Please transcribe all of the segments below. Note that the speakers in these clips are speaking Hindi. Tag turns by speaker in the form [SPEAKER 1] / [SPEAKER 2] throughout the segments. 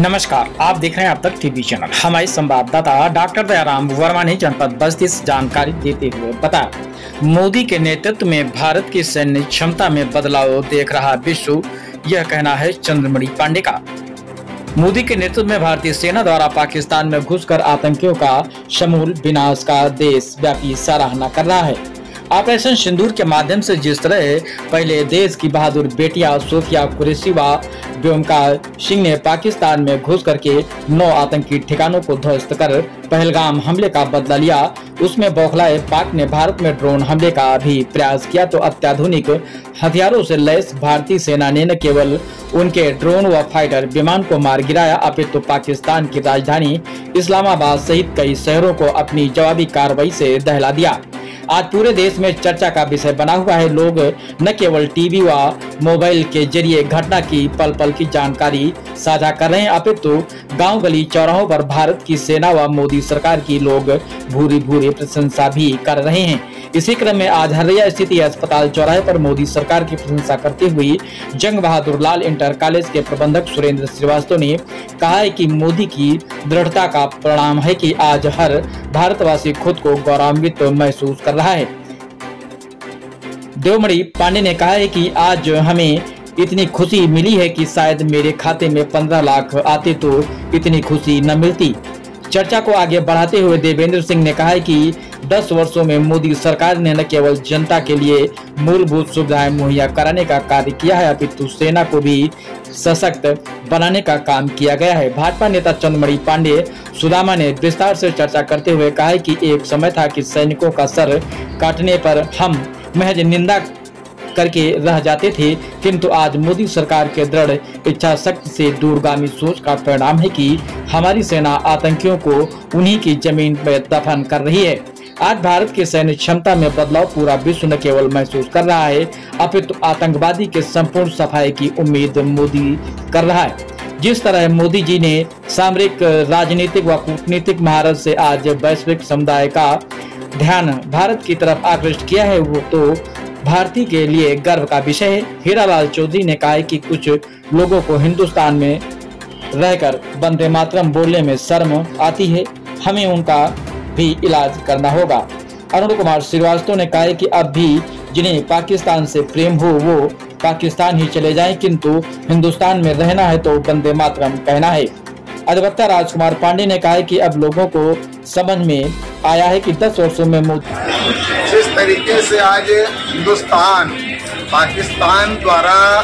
[SPEAKER 1] नमस्कार, आप देख रहे हैं अब तक टीवी चैनल। हमारे संवाददाता डॉक्टर दयाराम वर्मा ने जनपद बस्ती से जानकारी देते हुए बताया, मोदी के नेतृत्व में भारत की सैन्य क्षमता में बदलाव देख रहा विश्व, यह कहना है चंद्रमणि पांडे का। मोदी के नेतृत्व में भारतीय सेना द्वारा पाकिस्तान में घुसकर आतंकियों का समूल विनाश का देशव्यापी सराहना कर रहा है। ऑपरेशन सिंदूर के माध्यम से जिस तरह पहले देश की बहादुर बेटियां सोफिया कुरैशी व व्योमिका सिंह ने पाकिस्तान में घुस करके 9 आतंकी ठिकानों को ध्वस्त कर पहलगाम हमले का बदला लिया, उसमें बौखलाए पाक ने भारत में ड्रोन हमले का भी प्रयास किया तो अत्याधुनिक हथियारों से लैस भारतीय सेना ने न केवल उनके ड्रोन व फाइटर विमान को मार गिराया, अपितु पाकिस्तान की राजधानी इस्लामाबाद सहित कई शहरों को अपनी जवाबी कार्रवाई से दहला दिया। आज पूरे देश में चर्चा का विषय बना हुआ है। लोग न केवल टीवी व मोबाइल के जरिए घटना की पल पल की जानकारी साझा कर रहे हैं, अपितु गांव गली चौराहों पर भारत की सेना व मोदी सरकार की लोग भूरी भूरी प्रशंसा भी कर रहे हैं। इसी क्रम में आज हरिया स्थित अस्पताल चौराहे पर मोदी सरकार की प्रशंसा करते हुए जंग बहादुर लाल इंटर कॉलेज के प्रबंधक सुरेंद्र श्रीवास्तव ने कहा है कि मोदी की दृढ़ता का परिणाम है कि आज हर भारतवासी खुद को गौरवान्वित महसूस कर रहा है। देवमणि पांडे ने कहा है कि आज हमें इतनी खुशी मिली है कि शायद मेरे खाते में 15 लाख आते तो इतनी खुशी न मिलती। चर्चा को आगे बढ़ाते हुए देवेंद्र सिंह ने कहा है कि 10 वर्षों में मोदी सरकार ने न केवल जनता के लिए मूलभूत सुविधाएं मुहैया कराने का कार्य किया है, अपितु सेना को भी सशक्त बनाने का काम किया गया है। भाजपा नेता चंद्रमणि पांडे सुदामा ने विस्तार से चर्चा करते हुए कहा है कि एक समय था कि सैनिकों का सर काटने पर हम महज निंदा करके रह जाते थे, किंतु आज मोदी सरकार के दृढ़ इच्छा शक्ति से दूरगामी सोच का परिणाम है कि हमारी सेना आतंकियों को उन्हीं की जमीन पर दफन कर रही है। आज भारत की सैन्य क्षमता में बदलाव पूरा विश्व न केवल महसूस कर रहा है, अपितु आतंकवादी के संपूर्ण सफाई की उम्मीद मोदी कर रहा है। जिस तरह मोदी जी ने सामरिक, राजनीतिक व कूटनीतिक महारत से आज वैश्विक समुदाय का ध्यान भारत की तरफ आकृष्ट किया है, वो तो भारतीय के लिए गर्व का विषय है। हीरालाल चौधरी ने कहा है कि कुछ लोगों को हिंदुस्तान में रहकर वंदे मातरम बोलने में शर्म आती है, हमें उनका भी इलाज करना होगा। अरुण कुमार श्रीवास्तव ने कहा है कि अब भी जिन्हें पाकिस्तान से प्रेम हो वो पाकिस्तान ही चले जाएं, किंतु हिंदुस्तान में रहना है तो वंदे मातरम कहना है। अधिवक्ता राजकुमार पांडे ने कहा है कि अब लोगों को समझ में आया है कि 10 वर्षों में
[SPEAKER 2] जिस तरीके से आज हिंदुस्तान पाकिस्तान द्वारा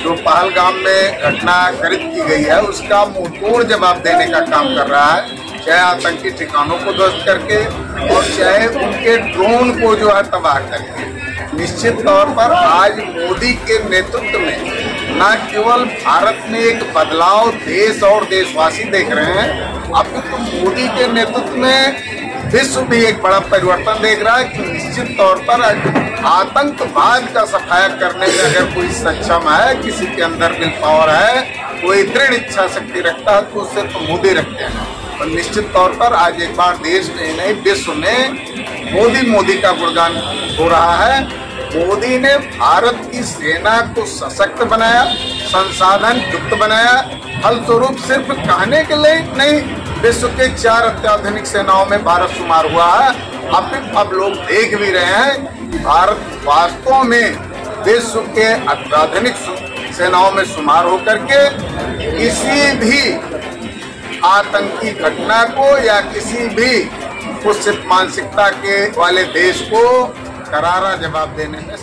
[SPEAKER 2] जो पहलगाम में घटना घटित की गई है उसका मुंहतोड़ जवाब देने का काम कर रहा है, चाहे आतंकी ठिकानों को ध्वस्त करके और चाहे उनके ड्रोन को जो है तबाह करके। निश्चित तौर पर आज मोदी के नेतृत्व में न केवल भारत में एक बदलाव देश और देशवासी देख रहे हैं, अब तो मोदी के नेतृत्व में विश्व भी एक बड़ा परिवर्तन देख रहा है कि निश्चित तौर पर आतंकवाद का सफाया करने में अगर कोई सक्षम है, किसी के अंदर विल पावर है, कोई दृढ़ इच्छा शक्ति रखता है तो सिर्फ मोदी रखते हैं। और निश्चित तौर पर आज एक बार देश में नहीं विश्व में मोदी का गुणगान हो रहा है। मोदी ने भारत की सेना को सशक्त बनाया, संसाधन युक्त बनाया, फलस्वरूप सिर्फ कहने के लिए नहीं, विश्व के 4 अत्याधुनिक सेनाओं में भारत शुमार हुआ है। अब लोग देख भी रहे हैं कि भारत वास्तव में विश्व के अत्याधुनिक सेनाओं में शुमार होकर के किसी भी आतंकी घटना को या किसी भी कुत्सित मानसिकता के वाले देश को करारा जवाब देने में